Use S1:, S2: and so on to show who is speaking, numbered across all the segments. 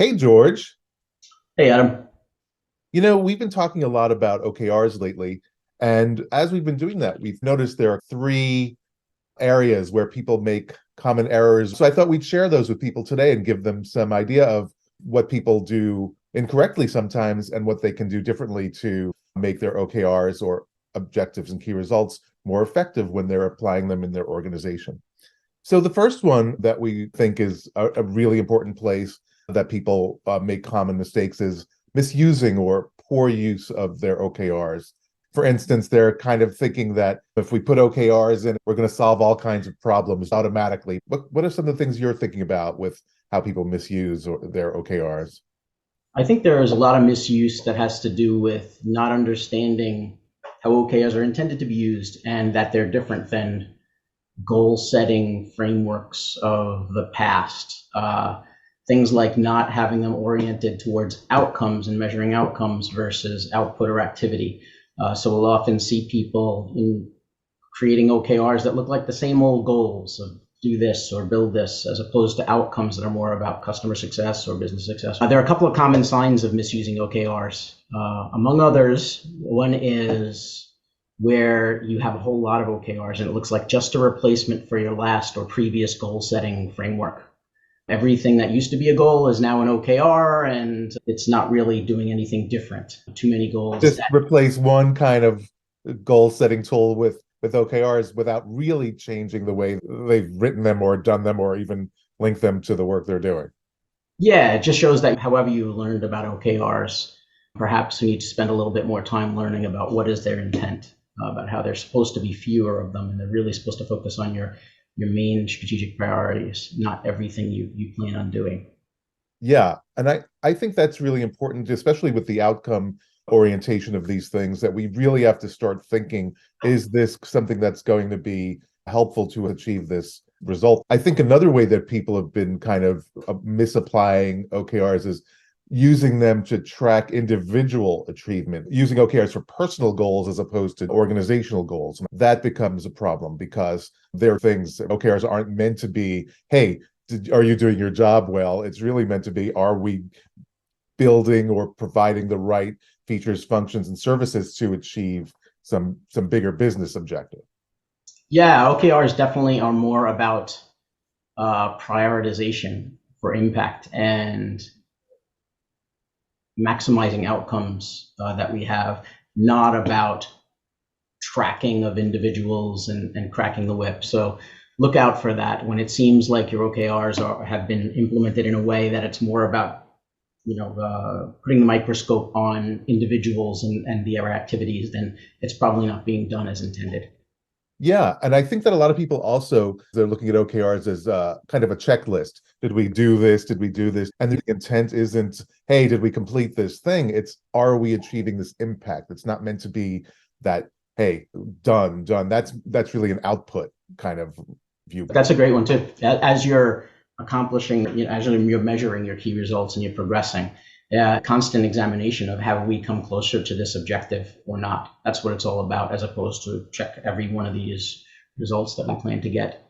S1: Hey, George.
S2: Hey, Adam.
S1: We've been talking a lot about OKRs lately. And as we've been doing that, we've noticed there are three areas where people make common errors. So I thought we'd share those with people today and give them some idea of what people do incorrectly sometimes and what they can do differently to make their OKRs or objectives and key results more effective when they're applying them in their organization. So the first one that we think is a really important place that people make common mistakes is misusing or poor use of their OKRs. For instance, they're kind of thinking that if we put OKRs in, we're going to solve all kinds of problems automatically. What are some of the things you're thinking about with how people misuse their OKRs?
S2: I think there is a lot of misuse that has to do with not understanding how OKRs are intended to be used and that they're different than goal setting frameworks of the past. Things like not having them oriented towards outcomes and measuring outcomes versus output or activity. So we'll often see people in creating OKRs that look like the same old goals of do this or build this, as opposed to outcomes that are more about customer success or business success. There are a couple of common signs of misusing OKRs. Among others, one is where you have a whole lot of OKRs and it looks like just a replacement for your last or previous goal setting framework. Everything that used to be a goal is now an OKR and it's not really doing anything different. Too many goals
S1: Just
S2: that
S1: replace one kind of goal setting tool with OKRs without really changing the way they've written them or done them or even link them to the work they're doing.
S2: Yeah, it just shows that however you learned about OKRs, perhaps we need to spend a little bit more time learning about what is their intent, about how there's supposed to be fewer of them, and they're really supposed to focus on your main strategic priorities, not everything you plan on doing.
S1: Yeah, and I think that's really important, especially with the outcome orientation of these things, that we really have to start thinking, is this something that's going to be helpful to achieve this result? I think another way that people have been kind of misapplying OKRs is using them to track individual achievement, using OKRs for personal goals as opposed to organizational goals. That becomes a problem because there are things OKRs aren't meant to be, hey, are you doing your job well? It's really meant to be, are we building or providing the right features, functions, and services to achieve some bigger business objective?
S2: Yeah, OKRs definitely are more about prioritization for impact and maximizing outcomes that we have, not about tracking of individuals and cracking the whip. So look out for that when it seems like your OKRs have been implemented in a way that it's more about putting the microscope on individuals and their activities, then it's probably not being done as intended.
S1: Yeah, and I think that a lot of people also they're looking at OKRs as kind of a checklist. Did we do this? Did we do this? And the intent isn't, hey, did we complete this thing? It's, are we achieving this impact? It's not meant to be that, hey, done, done. That's really an output kind of viewpoint.
S2: That's a great one too. As you're accomplishing, as you're measuring your key results and you're progressing, constant examination of have we come closer to this objective or not. That's what it's all about, as opposed to check every one of these results that we plan to get.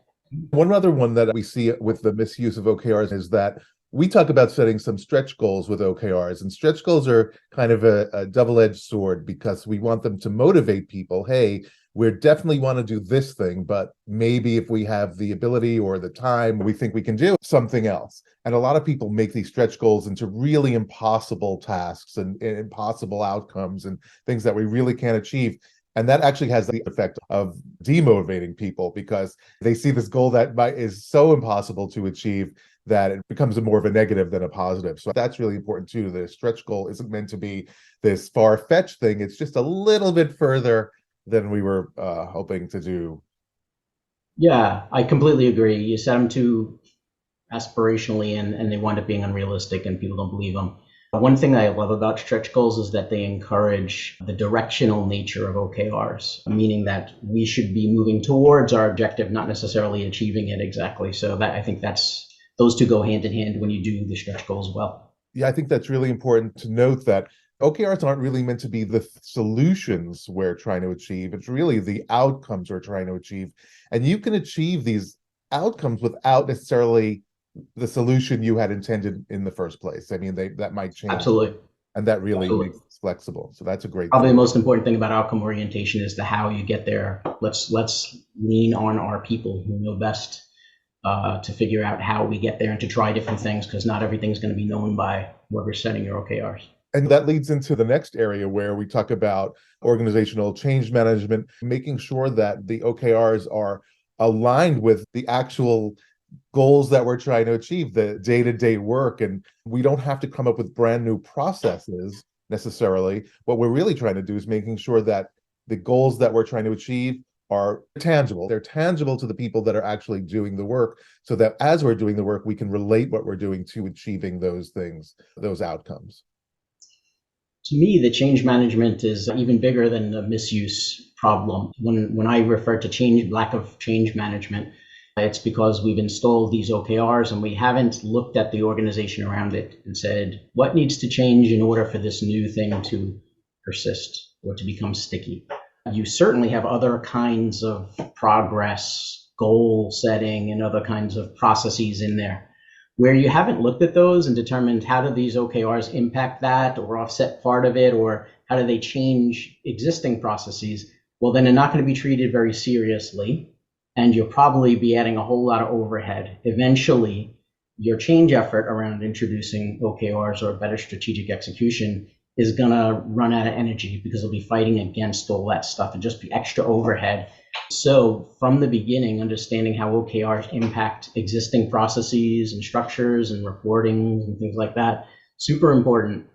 S1: One other one that we see with the misuse of OKRs is that we talk about setting some stretch goals with OKRs, and stretch goals are kind of a double-edged sword because we want them to motivate people. Hey, we definitely want to do this thing, but maybe if we have the ability or the time, we think we can do something else. And a lot of people make these stretch goals into really impossible tasks and impossible outcomes and things that we really can't achieve. And that actually has the effect of demotivating people because they see this goal that is so impossible to achieve that it becomes more of a negative than a positive. So that's really important too. The stretch goal isn't meant to be this far-fetched thing. It's just a little bit further than we were hoping to do.
S2: Yeah, I completely agree. You set them too aspirationally and they wind up being unrealistic and people don't believe them. One thing that I love about stretch goals is that they encourage the directional nature of OKRs, meaning that we should be moving towards our objective, not necessarily achieving it exactly. So that I think that's those two go hand in hand when you do the stretch goals well.
S1: Yeah, I think that's really important to note that OKRs aren't really meant to be the solutions we're trying to achieve. It's really the outcomes we're trying to achieve. And you can achieve these outcomes without necessarily the solution you had intended in the first place. I mean, that might change,
S2: Absolutely.
S1: and that really
S2: Absolutely.
S1: makes it flexible. So that's a great
S2: Probably
S1: thing.
S2: the most important thing about outcome orientation is the how you get there. Let's lean on our people who know best to figure out how we get there and to try different things, because not everything's going to be known by whoever's setting your OKRs.
S1: And that leads into the next area where we talk about organizational change management, making sure that the OKRs are aligned with the actual goals that we're trying to achieve, the day-to-day work. And we don't have to come up with brand new processes necessarily. What we're really trying to do is making sure that the goals that we're trying to achieve are tangible. They're tangible to the people that are actually doing the work, so that as we're doing the work, we can relate what we're doing to achieving those things, those outcomes.
S2: To me, the change management is even bigger than the misuse problem. When I refer to lack of change management, it's because we've installed these OKRs and we haven't looked at the organization around it and said, what needs to change in order for this new thing to persist or to become sticky? You certainly have other kinds of progress, goal setting, and other kinds of processes in there. Where you haven't looked at those and determined how do these OKRs impact that or offset part of it, or how do they change existing processes, well, then they're not going to be treated very seriously, and you'll probably be adding a whole lot of overhead. Eventually, your change effort around introducing OKRs or better strategic execution is going to run out of energy, because it'll be fighting against all that stuff and just be extra overhead. So from the beginning, understanding how OKRs impact existing processes and structures and reporting and things like that, super important.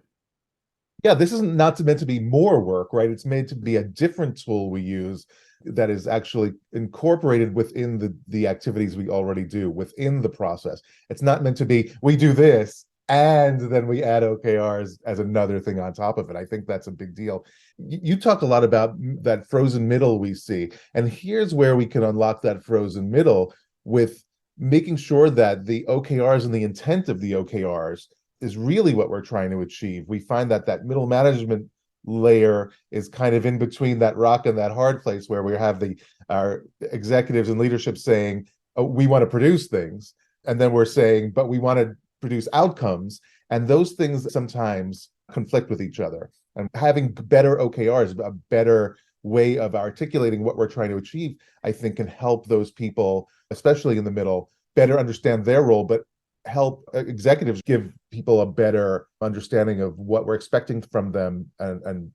S1: Yeah, this is not meant to be more work, right? It's made to be a different tool we use that is actually incorporated within the activities we already do within the process. It's not meant to be, we do this and then we add OKRs as another thing on top of it. I think that's a big deal. You talk a lot about that frozen middle we see, and here's where we can unlock that frozen middle with making sure that the OKRs and the intent of the OKRs is really what we're trying to achieve. We find that that middle management layer is kind of in between that rock and that hard place, where we have our executives and leadership saying, oh, we want to produce things, and then we're saying, but we want to produce outcomes, and those things sometimes conflict with each other. And having better OKRs, a better way of articulating what we're trying to achieve, I think can help those people, especially in the middle, better understand their role, but help executives give people a better understanding of what we're expecting from them, and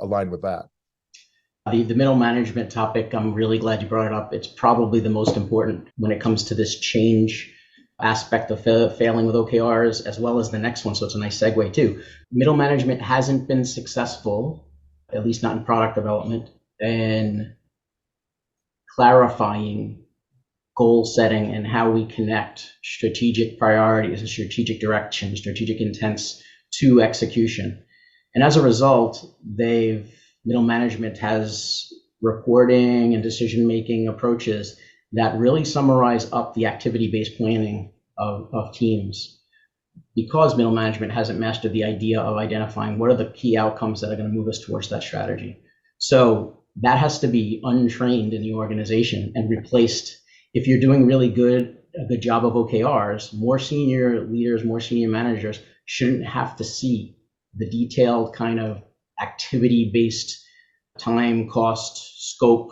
S1: align with that.
S2: The middle management topic, I'm really glad you brought it up. It's probably the most important when it comes to this change aspect of failing with OKRs, as well as the next one. So it's a nice segue too. Middle management hasn't been successful, at least not in product development, in clarifying goal setting and how we connect strategic priorities and strategic direction, strategic intents to execution. And as a result, middle management has reporting and decision-making approaches that really summarize up the activity-based planning of teams, because middle management hasn't mastered the idea of identifying what are the key outcomes that are going to move us towards that strategy. So that has to be untrained in the organization and replaced. If you're doing a good job of OKRs, more senior leaders, more senior managers shouldn't have to see the detailed kind of activity-based time, cost, scope,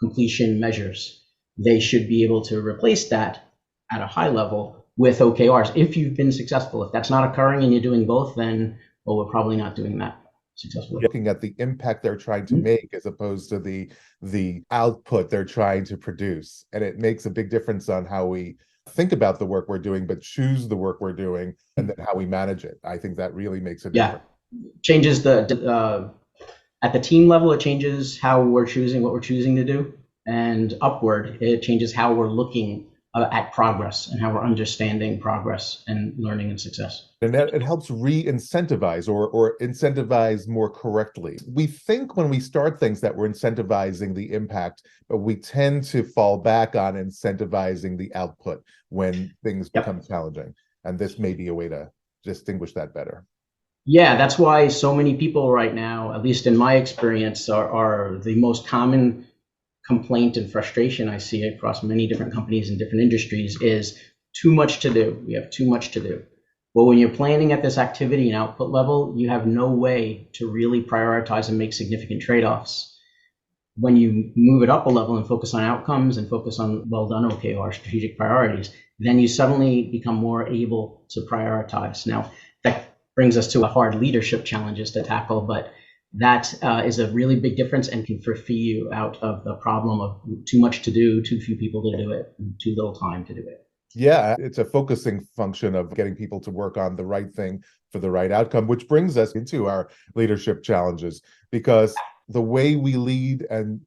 S2: completion measures. They should be able to replace that at a high level with OKRs if you've been successful. If that's not occurring and you're doing both, then, well, we're probably not doing that successfully.
S1: Looking at the impact they're trying to make as opposed to the output they're trying to produce. And it makes a big difference on how we think about the work we're doing, but choose the work we're doing, and then how we manage it. I think that really makes a difference.
S2: Changes at the team level, it changes how we're choosing what we're choosing to do, and upward, it changes how we're looking at progress and how we're understanding progress and learning and success.
S1: And it helps re-incentivize or incentivize more correctly. We think when we start things that we're incentivizing the impact, but we tend to fall back on incentivizing the output when things become challenging. And this may be a way to distinguish that better.
S2: Yeah, that's why so many people right now, at least in my experience, are the most common complaint and frustration I see across many different companies and different industries is too much to do. We have too much to do. Well, when you're planning at this activity and output level, you have no way to really prioritize and make significant trade-offs. When you move it up a level and focus on outcomes and focus on well done OKR, strategic priorities, then you suddenly become more able to prioritize. Now, that brings us to a hard leadership challenges to tackle, but that is a really big difference and can free you out of the problem of too much to do, too few people to do it, and too little time to do it.
S1: Yeah, it's a focusing function of getting people to work on the right thing for the right outcome, which brings us into our leadership challenges, because the way we lead and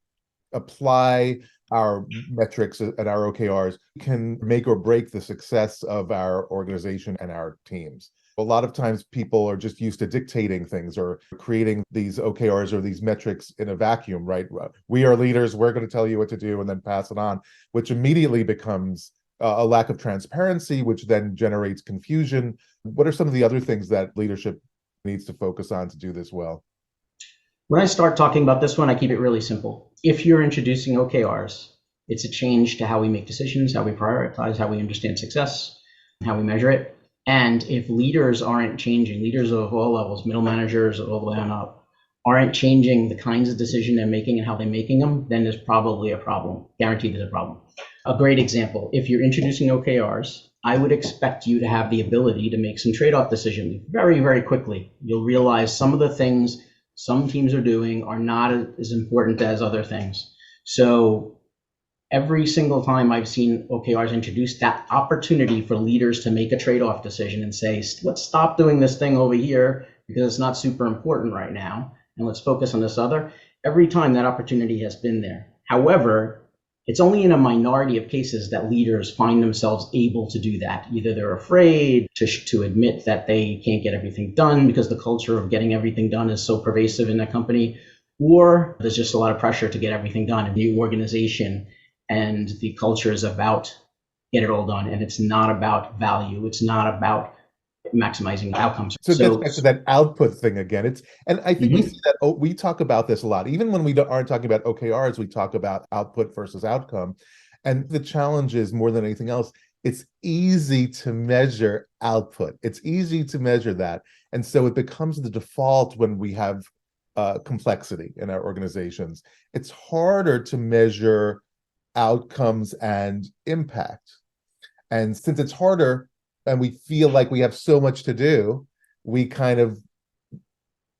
S1: apply our metrics and our OKRs can make or break the success of our organization and our teams. A lot of times people are just used to dictating things or creating these OKRs or these metrics in a vacuum, right? We are leaders, we're going to tell you what to do and then pass it on, which immediately becomes a lack of transparency, which then generates confusion. What are some of the other things that leadership needs to focus on to do this well?
S2: When I start talking about this one, I keep it really simple. If you're introducing OKRs, it's a change to how we make decisions, how we prioritize, how we understand success, how we measure it. And if leaders aren't changing, leaders of all levels, middle managers all the way on up, aren't changing the kinds of decision they're making and how they're making them, then there's probably a problem. Guaranteed there's a problem. A great example, if you're introducing OKRs, I would expect you to have the ability to make some trade-off decisions very, very quickly. You'll realize some of the things some teams are doing are not as important as other things. So every single time I've seen OKRs introduced, that opportunity for leaders to make a trade-off decision and say, let's stop doing this thing over here because it's not super important right now, and let's focus on this other. Every time that opportunity has been there. However, it's only in a minority of cases that leaders find themselves able to do that. Either they're afraid to admit that they can't get everything done because the culture of getting everything done is so pervasive in that company, or there's just a lot of pressure to get everything done in the organization, and the culture is about get it all done, and it's not about value. It's not about maximizing outcomes.
S1: So it gets back to that output thing again. And I think we see that we talk about this a lot. Even when we aren't talking about OKRs, we talk about output versus outcome. And the challenge is, more than anything else, it's easy to measure output. It's easy to measure that. And so it becomes the default when we have complexity in our organizations. It's harder to measure outcomes and impact. And since it's harder, and we feel like we have so much to do, we kind of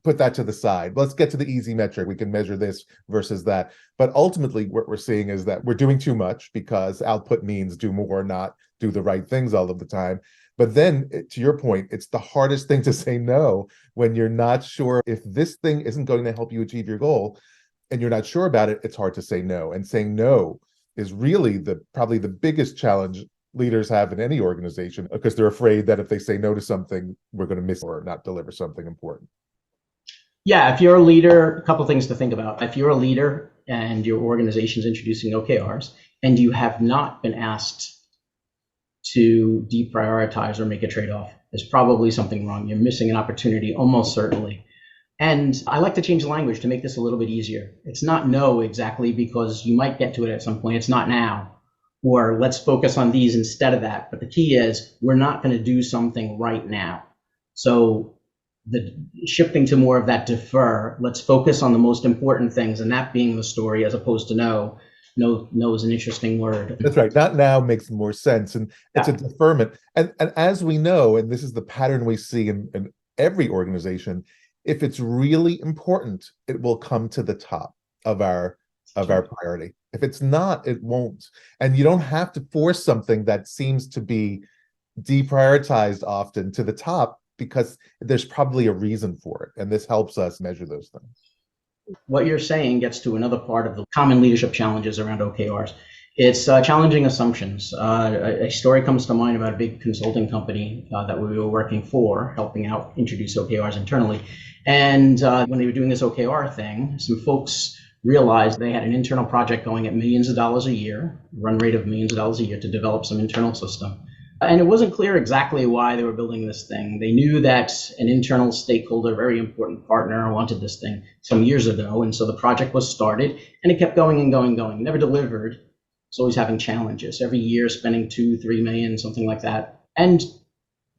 S1: put that to the side. Let's get to the easy metric. We can measure this versus that. But ultimately, what we're seeing is that we're doing too much, because output means do more, not do the right things all of the time. But then, to your point, it's the hardest thing to say no when you're not sure if this thing isn't going to help you achieve your goal, and you're not sure about it. It's hard to say no. And saying no is really probably the biggest challenge leaders have in any organization, because they're afraid that if they say no to something, we're going to miss or not deliver something important.
S2: Yeah, if you're a leader, a couple of things to think about. If you're a leader and your organization is introducing OKRs and you have not been asked to deprioritize or make a trade-off, there's probably something wrong. You're missing an opportunity, almost certainly. And I like to change the language to make this a little bit easier. It's not no exactly, because you might get to it at some point. It's not now. Or let's focus on these instead of that. But the key is, we're not going to do something right now. So the shifting to more of that defer, let's focus on the most important things, and that being the story, as opposed to no. No is an interesting word.
S1: That's right. Not now makes more sense. And it's a deferment. And as we know, and this is the pattern we see in every organization, if it's really important, it will come to the top of our priority. If it's not, it won't. And you don't have to force something that seems to be deprioritized often to the top, because there's probably a reason for it. And this helps us measure those things.
S2: What you're saying gets to another part of the common leadership challenges around OKRs. It's challenging assumptions. A story comes to mind about a big consulting company that we were working for, helping out introduce OKRs internally. And when they were doing this OKR thing, some folks realized they had an internal project going at millions of dollars a year, run rate of millions of dollars a year, to develop some internal system. And it wasn't clear exactly why they were building this thing. They knew that an internal stakeholder, very important partner, wanted this thing some years ago. And so the project was started, and it kept going and going and going, never delivered. It's always having challenges. Every year spending 2, 3 million, something like that. And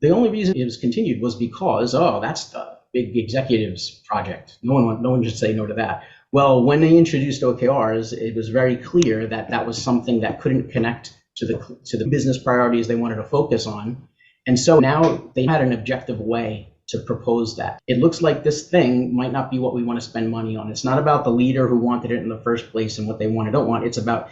S2: the only reason it was continued was because, oh, that's the big executives project. No one should say no to that. Well, when they introduced OKRs, it was very clear that that was something that couldn't connect to the business priorities they wanted to focus on. And so now they had an objective way to propose that. It looks like this thing might not be what we want to spend money on. It's not about the leader who wanted it in the first place and what they want or don't want. It's about,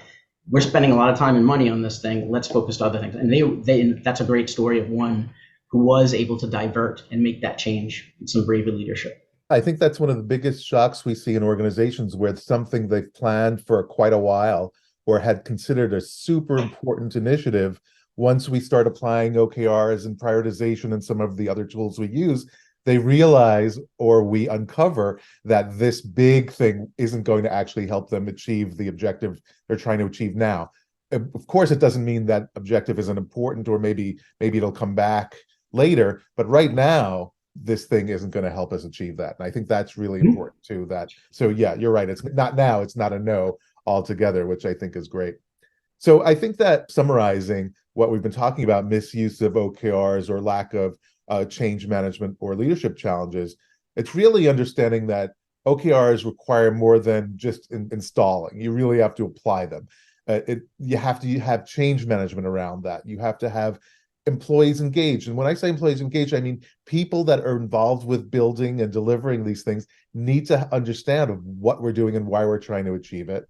S2: we're spending a lot of time and money on this thing. Let's focus on other things. And that's a great story of one who was able to divert and make that change with some brave leadership.
S1: I think that's one of the biggest shocks we see in organizations where it's something they've planned for quite a while or had considered a super important initiative. Once we start applying OKRs and prioritization and some of the other tools we use, they realize, or we uncover, that this big thing isn't going to actually help them achieve the objective they're trying to achieve now. Of course, it doesn't mean that objective isn't important, or maybe it'll come back later, but right now, this thing isn't going to help us achieve that. And I think that's really important too. So yeah, you're right. It's not now, it's not a no altogether, which I think is great. So I think that summarizing what we've been talking about, misuse of OKRs or lack of change management or leadership challenges, it's really understanding that OKRs require more than just installing. You really have to apply them. You have to have change management around that. You have to have employees engaged. And when I say employees engaged, I mean people that are involved with building and delivering these things need to understand of what we're doing and why we're trying to achieve it.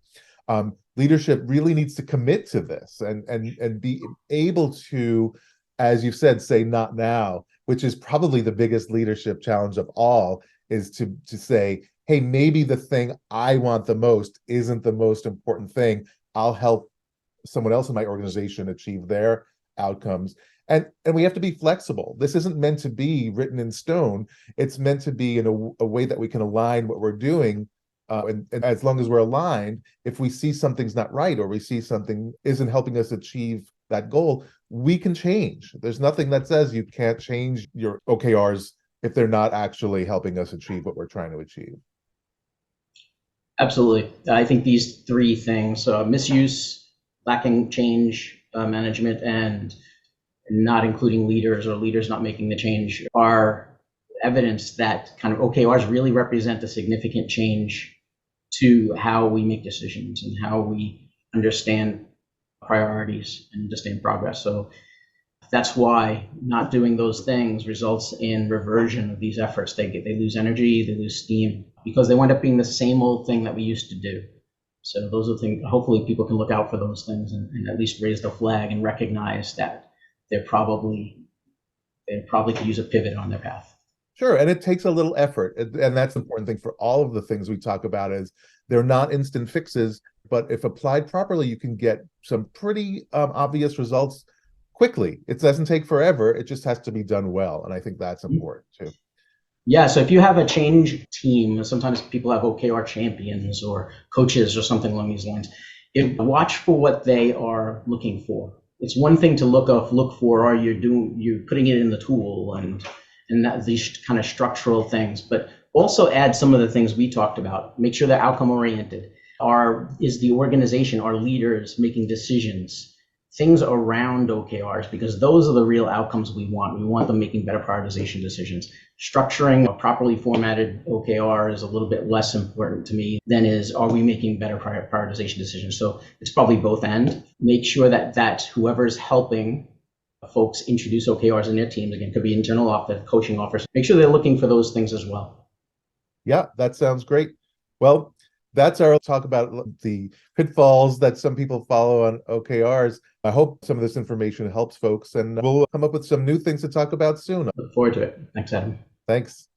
S1: Leadership really needs to commit to this and be able to, as you've said, say not now, which is probably the biggest leadership challenge of all, is to say, hey, maybe the thing I want the most isn't the most important thing. I'll help someone else in my organization achieve their outcomes. And we have to be flexible. This isn't meant to be written in stone. It's meant to be in a way that we can align what we're doing. And as long as we're aligned, if we see something's not right or we see something isn't helping us achieve that goal, we can change. There's nothing that says you can't change your OKRs if they're not actually helping us achieve what we're trying to achieve.
S2: Absolutely. I think these three things, misuse, lacking change management, and not including leaders or leaders not making the change, are evidence that kind of OKRs really represent a significant change to how we make decisions and how we understand priorities and understand progress. So that's why not doing those things results in reversion of these efforts. They lose energy, they lose steam, because they wind up being the same old thing that we used to do. So those are things, hopefully people can look out for those things and at least raise the flag and recognize that they probably could use a pivot on their path.
S1: Sure, and it takes a little effort, and that's the important thing for all of the things we talk about. Is they're not instant fixes, but if applied properly, you can get some pretty obvious results quickly. It doesn't take forever. It just has to be done well, and I think that's important too.
S2: Yeah, so if you have a change team, sometimes people have OKR champions or coaches or something along these lines. Watch for what they are looking for. It's one thing to look for, or you're putting it in the tool and these kind of structural things, but also add some of the things we talked about. Make sure they're outcome oriented. Is the organization, our leaders making decisions, things around OKRs, because those are the real outcomes we want. We want them making better prioritization decisions. Structuring a properly formatted OKR is a little bit less important to me than are we making better prioritization decisions? So it's probably both end. Make sure that whoever's helping folks introduce OKRs in their teams, again, could be internal office, coaching offers, make sure they're looking for those things as well.
S1: Yeah, that sounds great. Well, that's our talk about the pitfalls that some people follow on OKRs. I hope some of this information helps folks, and we'll come up with some new things to talk about soon.
S2: Look forward to it. Thanks, Adam.
S1: Thanks.